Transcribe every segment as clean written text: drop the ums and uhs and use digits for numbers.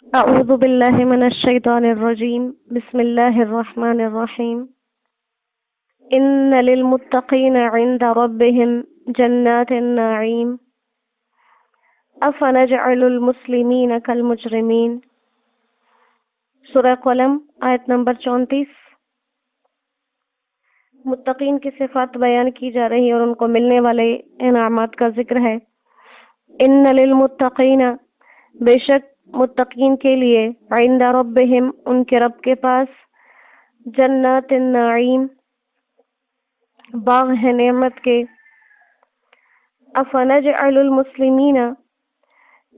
أعوذ بالله من الشيطان الرجيم بسم الله الرحمن الرحيم إن للمتقين عند ربهم جنات النعيم أفنجعل المسلمين كالمجرمين سورہ قلم آیت نمبر 34۔ متقین کی صفات بیان کی جا رہی اور ان کو ملنے والے انعامات کا ذکر ہے۔ ان للمتقین، بے شک متقین کے لیے، عند ربہم، ان کے رب کے پاس، جنات النعیم، باغ ہے نعمت کے۔ افنجعل المسلمین،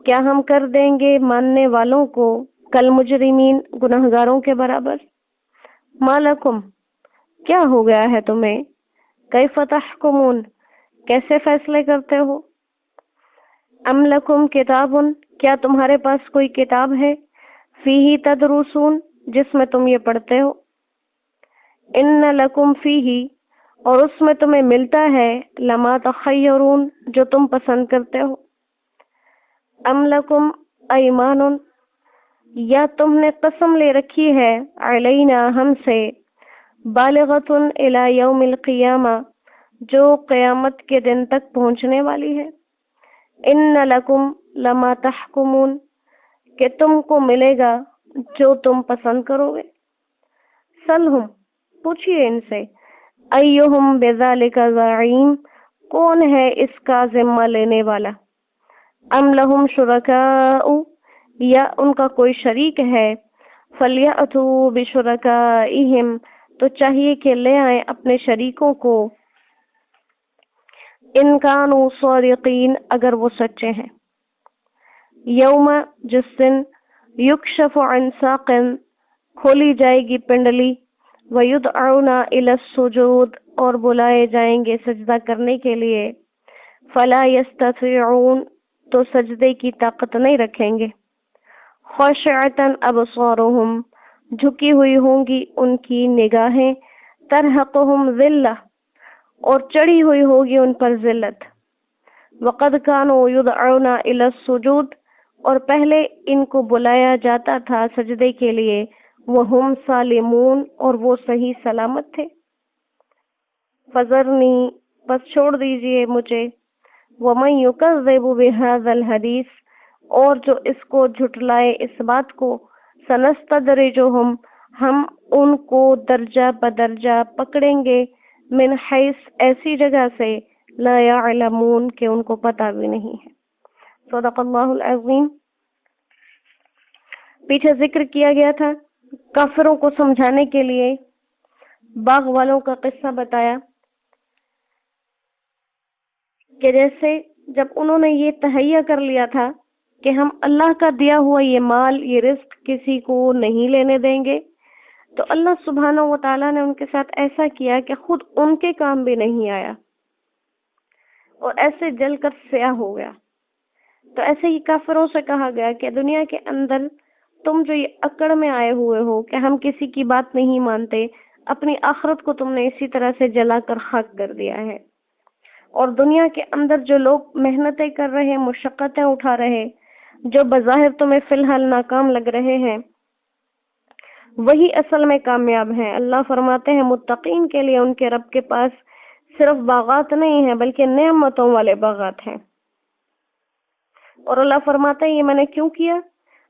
کیا ہم کر دیں گے ماننے والوں کو، کالمجرمین، گناہگاروں کے برابر۔ ما لکم، کیا ہو گیا ہے تمہیں، کیف تحکمون، کیسے فیصلے کرتے ہو۔ ام لکم کتاب، کیا تمہارے پاس کوئی کتاب ہے، فیہ تدرسون، جس میں تم یہ پڑھتے ہو۔ ان لکم فیہ، اور اس میں تمہیں ملتا ہے، لما تخیرون، جو تم پسند کرتے ہو۔ ام لکم ایمان، یا تم نے قسم لے رکھی ہے، علینا، ہم سے، بالغۃ الی یوم القیامہ، جو قیامت کے دن تک پہنچنے والی ہے۔ ان لکم لما تحکمون، کہ تم کو ملے گا جو تم پسند کرو گے۔ سلہم، پوچھئے ان سے، ایہم بذالک زعیم، کون ہے اس کا ذمہ لینے والا۔ ام لہم شرکاء، یا ان کا کوئی شریک ہے، فلیأتوا بشرکائہم، تو چاہیے کہ لے آئیں اپنے شریکوں کو، ان کانوا صادقین، اگر وہ سچے ہیں۔ یوم، جس دن، یکشف عن ساق، کھولی جائے گی پنڈلی، ویدعون الی السجود، اور بلائے جائیں گے سجدہ کرنے کے لیے، فلا یستطیعون، تو سجدے کی طاقت نہیں رکھیں گے۔ خاشعۃ ابصارہم، جھکی ہوئی ہوں گی ان کی نگاہیں، ترہقہم ذلہ، اور چڑھی ہوئی ہوگی ان پر ذلت۔ وقد کانوا یدعون الی السجود، اور پہلے ان کو بلایا جاتا تھا سجدے کے لیے، وہم سالمون، اور وہ صحیح سلامت تھے۔ فذرنی، بس چھوڑ دیجئے مجھے، ومن یکذب بہذا الحدیث، اور جو اس کو جھٹلائے اس بات کو، سنستدرجہم، ہم ان کو درجہ بدرجہ پکڑیں گے، من حیث، ایسی جگہ سے، لا یعلمون، کہ ان کو پتہ بھی نہیں ہے۔ صدق اللہ العظیم۔ پیچھے ذکر کیا گیا تھا، کافروں کو سمجھانے کے لیے باغ والوں کا قصہ بتایا کہ جیسے جب انہوں نے یہ تہیہ کر لیا تھا کہ ہم اللہ کا دیا ہوا یہ مال، یہ رزق کسی کو نہیں لینے دیں گے، تو اللہ سبحانہ و تعالیٰ نے ان کے ساتھ ایسا کیا کہ خود ان کے کام بھی نہیں آیا اور ایسے جل کر سیاہ ہو گیا۔ تو ایسے ہی کافروں سے کہا گیا کہ دنیا کے اندر تم جو یہ اکڑ میں آئے ہوئے ہو کہ ہم کسی کی بات نہیں مانتے، اپنی آخرت کو تم نے اسی طرح سے جلا کر خاک کر دیا ہے، اور دنیا کے اندر جو لوگ محنتیں کر رہے، مشقتیں اٹھا رہے، جو بظاہر تمہیں فی الحال ناکام لگ رہے ہیں، وہی اصل میں کامیاب ہیں۔ اللہ فرماتے ہیں متقین کے لیے ان کے رب کے پاس صرف باغات نہیں ہیں بلکہ نعمتوں والے باغات ہیں۔ اور اللہ فرماتے ہیں یہ میں نے کیوں کیا؟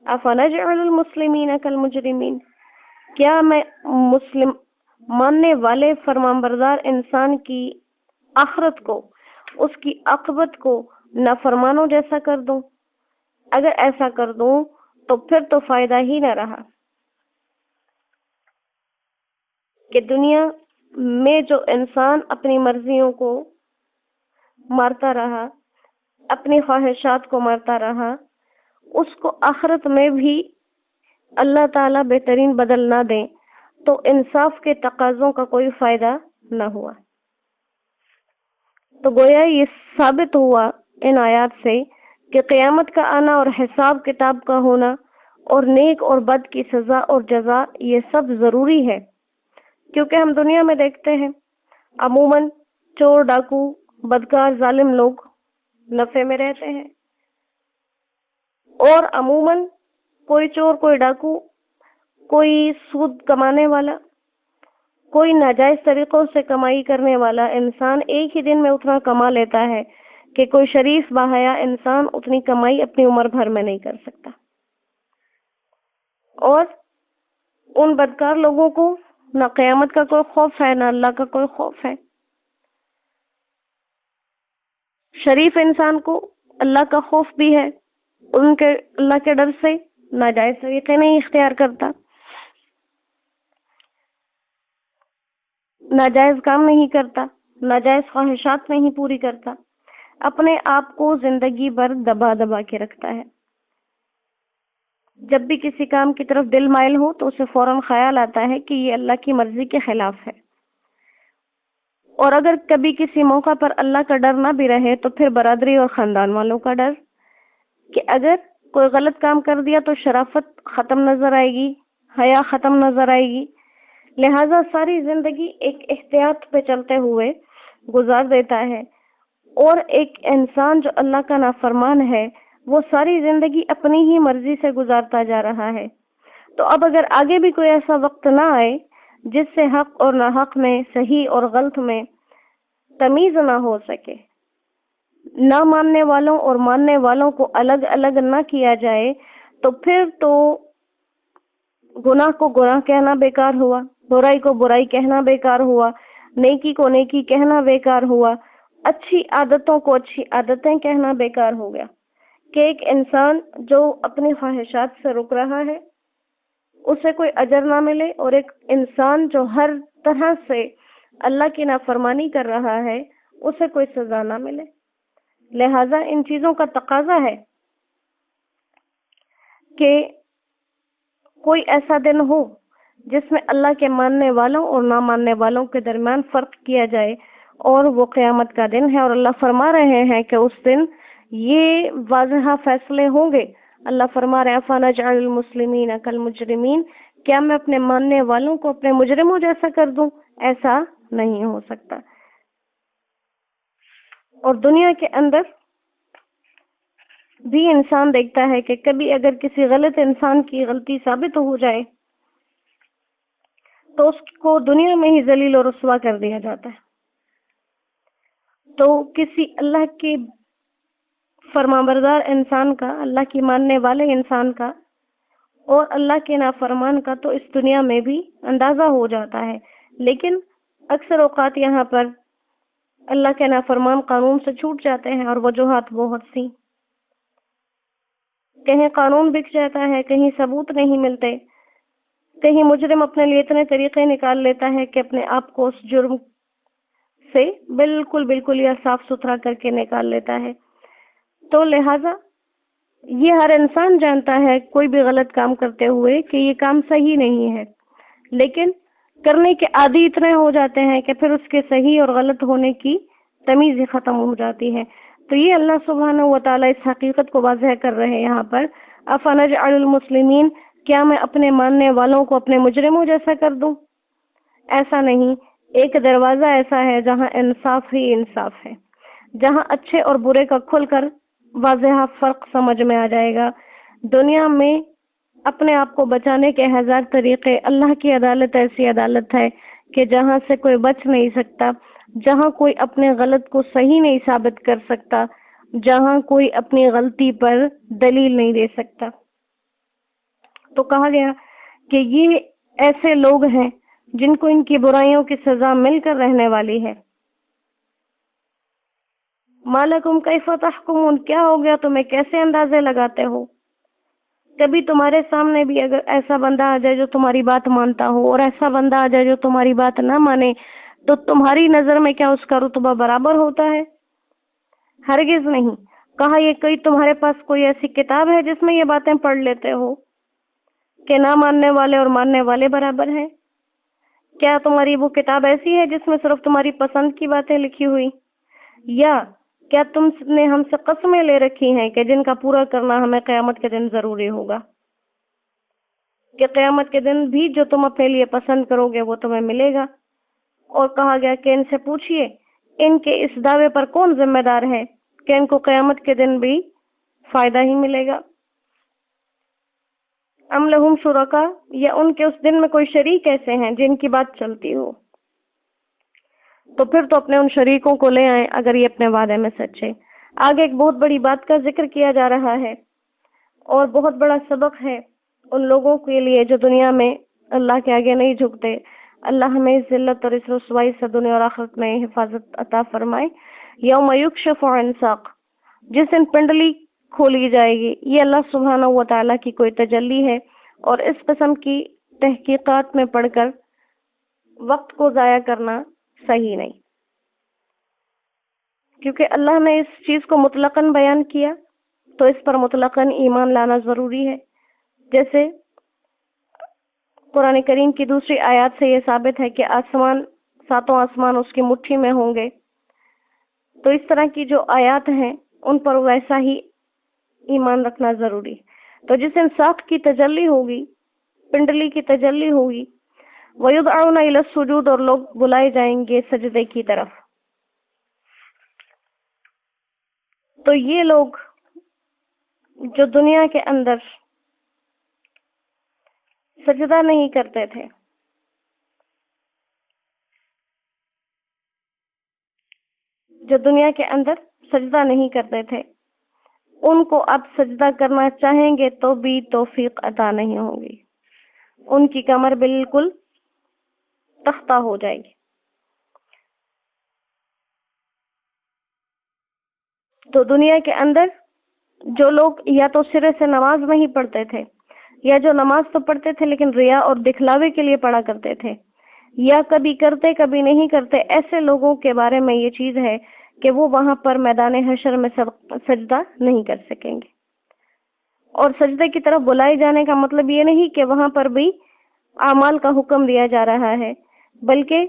افنجعل المسلمین کالمجرمین، کیا میں مسلم ماننے والے فرمانبردار انسان کی آخرت کو، اس کی عاقبت کو نافرمانوں جیسا کر دوں؟ اگر ایسا کر دوں تو پھر تو فائدہ ہی نہ رہا کہ دنیا میں جو انسان اپنی مرضیوں کو مارتا رہا، اپنی خواہشات کو مارتا رہا، اس کو آخرت میں بھی اللہ تعالیٰ بہترین بدل نہ دیں تو انصاف کے تقاضوں کا کوئی فائدہ نہ ہوا۔ تو گویا یہ ثابت ہوا ان آیات سے کہ قیامت کا آنا اور حساب کتاب کا ہونا اور نیک اور بد کی سزا اور جزا، یہ سب ضروری ہے، کیونکہ ہم دنیا میں دیکھتے ہیں عموماً چور، ڈاکو، بدکار، ظالم لوگ نفع میں رہتے ہیں، اور عموماً کوئی چور، کوئی ڈاکو، کوئی سود کمانے والا، کوئی ناجائز طریقوں سے کمائی کرنے والا انسان ایک ہی دن میں اتنا کما لیتا ہے کہ کوئی شریف باحیا انسان اتنی کمائی اپنی عمر بھر میں نہیں کر سکتا. اور ان بدکار لوگوں کو نہ قیامت کا کوئی خوف ہے، نہ اللہ کا کوئی خوف ہے. شریف انسان کو اللہ کا خوف بھی ہے، ان کے اللہ کے ڈر سے ناجائز طریقے نہیں اختیار کرتا، ناجائز کام نہیں کرتا، ناجائز خواہشات نہیں پوری کرتا، اپنے آپ کو زندگی بھر دبا دبا کے رکھتا ہے. جب بھی کسی کام کی طرف دل مائل ہو تو اسے فوراً خیال آتا ہے کہ یہ اللہ کی مرضی کے خلاف ہے. اور اگر کبھی کسی موقع پر اللہ کا ڈر نہ بھی رہے تو پھر برادری اور خاندان والوں کا ڈر، کہ اگر کوئی غلط کام کر دیا تو شرافت ختم نظر آئے گی، حیا ختم نظر آئے گی. لہٰذا ساری زندگی ایک احتیاط پہ چلتے ہوئے گزار دیتا ہے. اور ایک انسان جو اللہ کا نافرمان ہے وہ ساری زندگی اپنی ہی مرضی سے گزارتا جا رہا ہے. تو اب اگر آگے بھی کوئی ایسا وقت نہ آئے جس سے حق اور ناحق میں، صحیح اور غلط میں تمیز نہ ہو سکے، نہ ماننے والوں اور ماننے والوں کو الگ الگ نہ کیا جائے، تو پھر تو گناہ کو گناہ کہنا بیکار ہوا، برائی کو برائی کہنا بیکار ہوا، نیکی کو نیکی کہنا بیکار ہوا، اچھی عادتوں کو اچھی عادتیں کہنا بیکار ہو گیا. کہ ایک انسان جو اپنی خواہشات سے رک رہا ہے اسے کوئی اجر نہ ملے، اور ایک انسان جو ہر طرح سے اللہ کی نافرمانی کر رہا ہے اسے کوئی سزا نہ ملے. لہذا ان چیزوں کا تقاضا ہے کہ کوئی ایسا دن ہو جس میں اللہ کے ماننے والوں اور نہ ماننے والوں کے درمیان فرق کیا جائے، اور وہ قیامت کا دن ہے. اور اللہ فرما رہے ہیں کہ اس دن یہ واضح فیصلے ہوں گے. اللہ فرما رہے ہیں فَنَجْعَلُ الْمُسْلِمِينَ كَالْمُجْرِمِينَ، کیا میں اپنے ماننے والوں کو اپنے مجرموں جیسا کر دوں؟ ایسا نہیں ہو سکتا. اور دنیا کے اندر بھی انسان دیکھتا ہے کہ کبھی اگر کسی غلط انسان کی غلطی ثابت ہو جائے تو اس کو دنیا میں ہی ذلیل و رسوا کر دیا جاتا ہے. تو کسی اللہ کے فرمانبردار انسان کا، اللہ کی ماننے والے انسان کا اور اللہ کے نافرمان کا تو اس دنیا میں بھی اندازہ ہو جاتا ہے. لیکن اکثر اوقات یہاں پر اللہ کے نافرمان قانون سے چھوٹ جاتے ہیں، اور وجوہات بہت سی. کہیں قانون بک جاتا ہے، کہیں ثبوت نہیں ملتے، کہیں مجرم اپنے لیے اتنے طریقے نکال لیتا ہے کہ اپنے آپ کو اس جرم سے بالکل یا صاف ستھرا کر کے نکال لیتا ہے. تو لہذا یہ ہر انسان جانتا ہے کوئی بھی غلط کام کرتے ہوئے کہ یہ کام صحیح نہیں ہے، لیکن کرنے کے عادی اتنے ہو جاتے ہیں کہ پھر اس کے صحیح اور غلط ہونے کی تمیز ہی ختم ہو جاتی ہے. تو یہ اللہ سبحانہ و تعالیٰ اس حقیقت کو واضح کر رہے ہیں یہاں پر، افنجعل المسلمین، کیا میں اپنے ماننے والوں کو اپنے مجرموں جیسا کر دوں؟ ایسا نہیں. ایک دروازہ ایسا ہے جہاں انصاف ہی انصاف ہے، جہاں اچھے اور برے کا کھل کر واضح فرق سمجھ میں آ جائے گا. دنیا میں اپنے آپ کو بچانے کے ہزار طریقے، اللہ کی عدالت ایسی عدالت ہے کہ جہاں سے کوئی بچ نہیں سکتا، جہاں کوئی اپنے غلط کو صحیح نہیں ثابت کر سکتا، جہاں کوئی اپنی غلطی پر دلیل نہیں دے سکتا. تو کہا گیا کہ یہ ایسے لوگ ہیں جن کو ان کی برائیوں کی سزا مل کر رہنے والی ہے. مالکم کیف تحکمون، کیا ہو گیا تمہیں کیسے اندازے لگاتے ہو؟ کبھی تمہارے سامنے بھی اگر ایسا بندہ آ جائے جو تمہاری بات مانتا ہو، اور ایسا بندہ آ جائے جو تمہاری بات نہ مانے، تو تمہاری نظر میں کیا اس کا رتبہ برابر ہوتا ہے؟ ہرگز نہیں. کہا یہ کوئی تمہارے پاس کوئی ایسی کتاب ہے جس میں یہ باتیں پڑھ لیتے ہو کہ نہ ماننے والے اور ماننے والے برابر ہیں؟ کیا تمہاری وہ کتاب ایسی ہے جس میں صرف تمہاری پسند کی باتیں لکھی ہوئی؟ یا کیا تم نے ہم سے قسمیں لے رکھی ہیں کہ جن کا پورا کرنا ہمیں قیامت کے دن ضروری ہوگا، کہ قیامت کے دن بھی جو تم اپنے لیے پسند کرو گے وہ تمہیں ملے گا؟ اور کہا گیا کہ ان سے پوچھئے ان کے اس دعوے پر کون ذمہ دار ہے کہ ان کو قیامت کے دن بھی فائدہ ہی ملے گا. ام لہم شرکا، یا ان کے اس دن میں کوئی شریک ایسے ہیں جن کی بات چلتی ہو، تو پھر تو اپنے ان شریکوں کو لے آئیں اگر یہ اپنے وعدے میں سچے۔ آگے ایک بہت بڑی بات کا ذکر کیا جا رہا ہے اور بہت بڑا سبق ہے ان لوگوں کے لیے جو دنیا میں اللہ کے آگے نہیں جھکتے۔ اللہ ہمیں اس ذلت اور اس رسوائی سے دنیا اور آخرت میں حفاظت عطا فرمائے۔ یوم یکشف عن ساق، جس دن پنڈلی کھولی جائے گی، یہ اللہ سبحانہ و تعالیٰ کی کوئی تجلی ہے، اور اس قسم کی تحقیقات میں پڑھ کر وقت کو ضائع کرنا صحیح نہیں، کیونکہ اللہ نے اس چیز کو مطلقاً بیان کیا تو اس پر مطلقاً ایمان لانا ضروری ہے۔ جیسے قرآن کریم کی دوسری آیات سے یہ ثابت ہے کہ آسمان، ساتوں آسمان اس کی مٹھی میں ہوں گے، تو اس طرح کی جو آیات ہیں ان پر ویسا ہی ایمان رکھنا ضروری۔ تو جس انصاف کی تجلی ہوگی، پنڈلی کی تجلی ہوگی، وَيُدْعَوْنَ إِلَى السُّجُودِ، اور لوگ بلائے جائیں گے سجدے کی طرف، تو یہ لوگ جو دنیا کے اندر سجدہ نہیں کرتے تھے، جو دنیا کے اندر سجدہ نہیں کرتے تھے، ان کو اب سجدہ کرنا چاہیں گے تو بھی توفیق عطا نہیں ہوگی، ان کی کمر بالکل تختہ ہو جائے گی۔ تو دنیا کے اندر جو لوگ یا تو سرے سے نماز نہیں پڑھتے تھے، یا جو نماز تو پڑھتے تھے لیکن ریا اور دکھلاوے کے لیے پڑھا کرتے تھے، یا کبھی کرتے کبھی نہیں کرتے، ایسے لوگوں کے بارے میں یہ چیز ہے کہ وہ وہاں پر میدان حشر میں سجدہ نہیں کر سکیں گے۔ اور سجدے کی طرف بلائے جانے کا مطلب یہ نہیں کہ وہاں پر بھی اعمال کا حکم دیا جا رہا ہے، بلکہ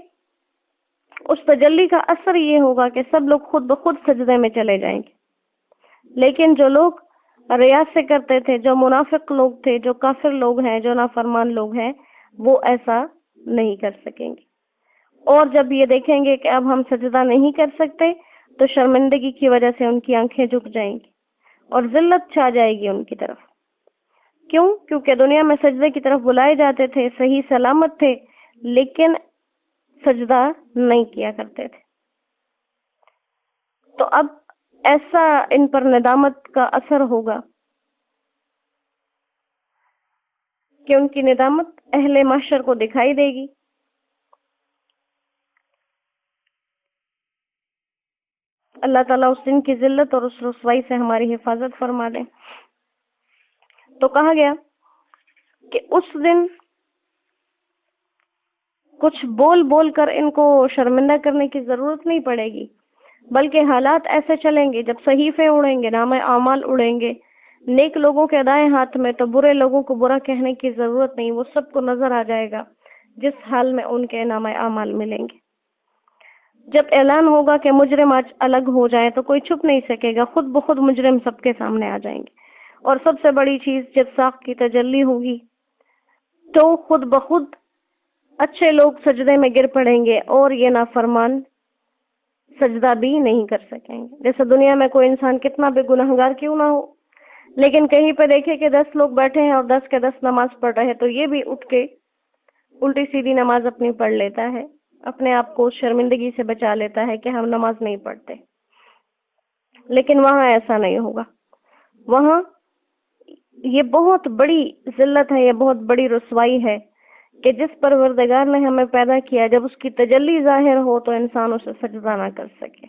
اس تجلی کا اثر یہ ہوگا کہ سب لوگ خود بخود سجدے میں چلے جائیں گے۔ لیکن جو لوگ ریاض سے کرتے تھے، جو منافق لوگ تھے، جو کافر لوگ ہیں، جو نافرمان لوگ ہیں، وہ ایسا نہیں کر سکیں گے۔ اور جب یہ دیکھیں گے کہ اب ہم سجدہ نہیں کر سکتے تو شرمندگی کی وجہ سے ان کی آنکھیں جھک جائیں گی اور ذلت چھا جائے گی ان کی طرف۔ کیوں؟ کیونکہ دنیا میں سجدے کی طرف بلائے جاتے تھے، صحیح سلامت تھے، لیکن سجدہ نہیں کیا کرتے تھے۔ تو اب ایسا ان پر ندامت کا اثر ہوگا کہ ان کی ندامت اہل محشر کو دکھائی دے گی۔ اللہ تعالیٰ اس دن کی ذلت اور اس رسوائی سے ہماری حفاظت فرما دے۔ تو کہا گیا کہ اس دن کچھ بول بول کر ان کو شرمندہ کرنے کی ضرورت نہیں پڑے گی، بلکہ حالات ایسے چلیں گے، جب صحیفے اڑیں گے، نامہ اعمال اڑیں گے نیک لوگوں کے دائیں ہاتھ میں، تو برے لوگوں کو برا کہنے کی ضرورت نہیں، وہ سب کو نظر آ جائے گا جس حال میں ان کے نامہ اعمال ملیں گے۔ جب اعلان ہوگا کہ مجرم آج الگ ہو جائے تو کوئی چھپ نہیں سکے گا، خود بخود مجرم سب کے سامنے آ جائیں گے۔ اور سب سے بڑی چیز، جب ساق کی تجلی ہوگی تو خود بخود اچھے لوگ سجدے میں گر پڑیں گے اور یہ نافرمان سجدہ بھی نہیں کر سکیں گے۔ جیسے دنیا میں کوئی انسان کتنا بھی گنہگار کیوں نہ ہو، لیکن کہیں پہ دیکھے کہ 10 لوگ بیٹھے ہیں اور 10 کے 10 نماز پڑھ رہے، تو یہ بھی اٹھ کے الٹی سیدھی نماز اپنی پڑھ لیتا ہے، اپنے آپ کو شرمندگی سے بچا لیتا ہے کہ ہم نماز نہیں پڑھتے۔ لیکن وہاں ایسا نہیں ہوگا، وہاں یہ بہت بڑی ذلت ہے، یہ بہت بڑی رسوائی ہے کہ جس پروردگار نے ہمیں پیدا کیا، جب اس کی تجلی ظاہر ہو تو انسان اسے سجدہ نہ کر سکے۔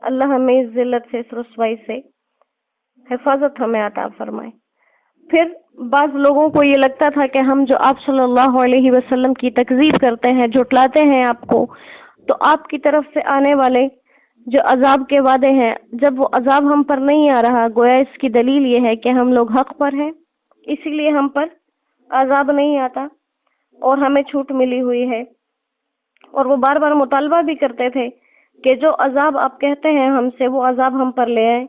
اللہ ہمیں اس ذلت سے، اس رسوائی سے حفاظت ہمیں عطا فرمائے۔ پھر بعض لوگوں کو یہ لگتا تھا کہ ہم جو آپ صلی اللہ علیہ وسلم کی تکذیب کرتے ہیں، جھٹلاتے ہیں آپ کو، تو آپ کی طرف سے آنے والے جو عذاب کے وعدے ہیں، جب وہ عذاب ہم پر نہیں آ رہا، گویا اس کی دلیل یہ ہے کہ ہم لوگ حق پر ہیں، اسی لیے ہم پر عذاب نہیں آتا اور ہمیں چھوٹ ملی ہوئی ہے۔ اور وہ بار بار مطالبہ بھی کرتے تھے کہ جو عذاب آپ کہتے ہیں ہم سے، وہ عذاب ہم پر لے آئیں،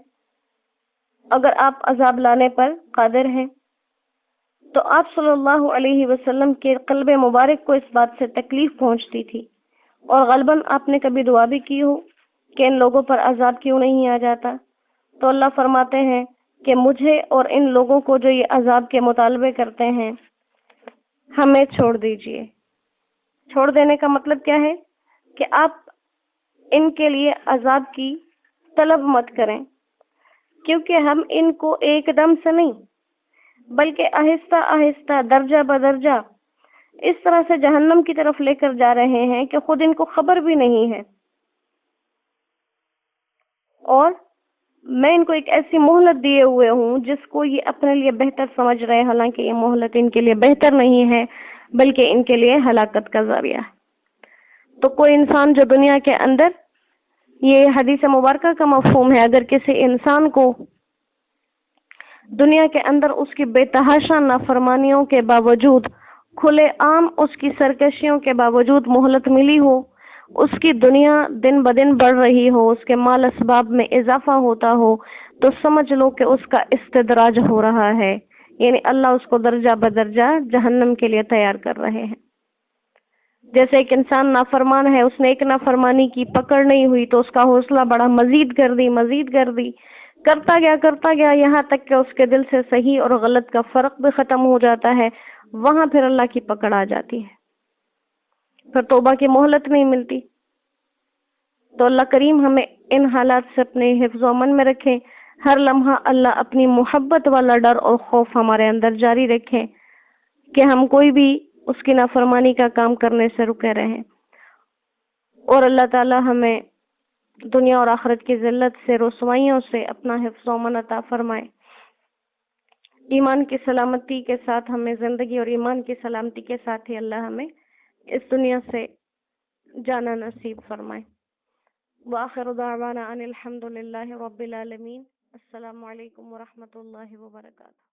اگر آپ عذاب لانے پر قادر ہیں۔ تو آپ صلی اللہ علیہ وسلم کے قلب مبارک کو اس بات سے تکلیف پہنچتی تھی، اور غالباً آپ نے کبھی دعا بھی کی ہو کہ ان لوگوں پر عذاب کیوں نہیں آ جاتا، تو اللہ فرماتے ہیں کہ مجھے اور ان لوگوں کو جو یہ عذاب کے مطالبے کرتے ہیں ہمیں چھوڑ دیجئے۔ چھوڑ دینے کا مطلب کیا ہے؟ کہ آپ ان کے لیے عذاب کی طلب مت کریں، کیونکہ ہم ان کو ایک دم سے نہیں بلکہ آہستہ آہستہ درجہ بدرجہ اس طرح سے جہنم کی طرف لے کر جا رہے ہیں کہ خود ان کو خبر بھی نہیں ہے، اور میں ان کو ایک ایسی مہلت دیے ہوئے ہوں جس کو یہ اپنے لیے بہتر سمجھ رہے، حالانکہ یہ مہلت ان کے لیے بہتر نہیں ہے بلکہ ان کے لیے ہلاکت کا ذریعہ ہے۔ تو کوئی انسان جو دنیا کے اندر، یہ حدیث مبارکہ کا مفہوم ہے، اگر کسی انسان کو دنیا کے اندر اس کی بے تحاشا نافرمانیوں کے باوجود، کھلے عام اس کی سرکشیوں کے باوجود مہلت ملی ہو، اس کی دنیا دن بدن بڑھ رہی ہو، اس کے مال اسباب میں اضافہ ہوتا ہو، تو سمجھ لو کہ اس کا استدراج ہو رہا ہے، یعنی اللہ اس کو درجہ بدرجہ جہنم کے لیے تیار کر رہے ہیں۔ جیسے ایک انسان نافرمان ہے، اس نے ایک نافرمانی کی، پکڑ نہیں ہوئی تو اس کا حوصلہ بڑا، مزید کر دی، کرتا گیا یہاں تک کہ اس کے دل سے صحیح اور غلط کا فرق بھی ختم ہو جاتا ہے، وہاں پھر اللہ کی پکڑ آ جاتی ہے، پھر توبہ کی مہلت نہیں ملتی۔ تو اللہ کریم ہمیں ان حالات سے اپنے حفظ و امن میں رکھے، ہر لمحہ اللہ اپنی محبت والا ڈر اور خوف ہمارے اندر جاری رکھے کہ ہم کوئی بھی اس کی نافرمانی کا کام کرنے سے رکے رہیں، اور اللہ تعالی ہمیں دنیا اور آخرت کی ذلت سے، رسوائیوں سے اپنا حفظ و امن عطا فرمائے، ایمان کی سلامتی کے ساتھ ہمیں زندگی اور ایمان کی سلامتی کے ساتھ ہی اللہ ہمیں اس دنیا سے جانا نصیب فرمائے۔ وآخر دعوانا ان الحمد للہ رب العالمین۔ السلام علیکم ورحمۃ اللہ وبرکاتہ۔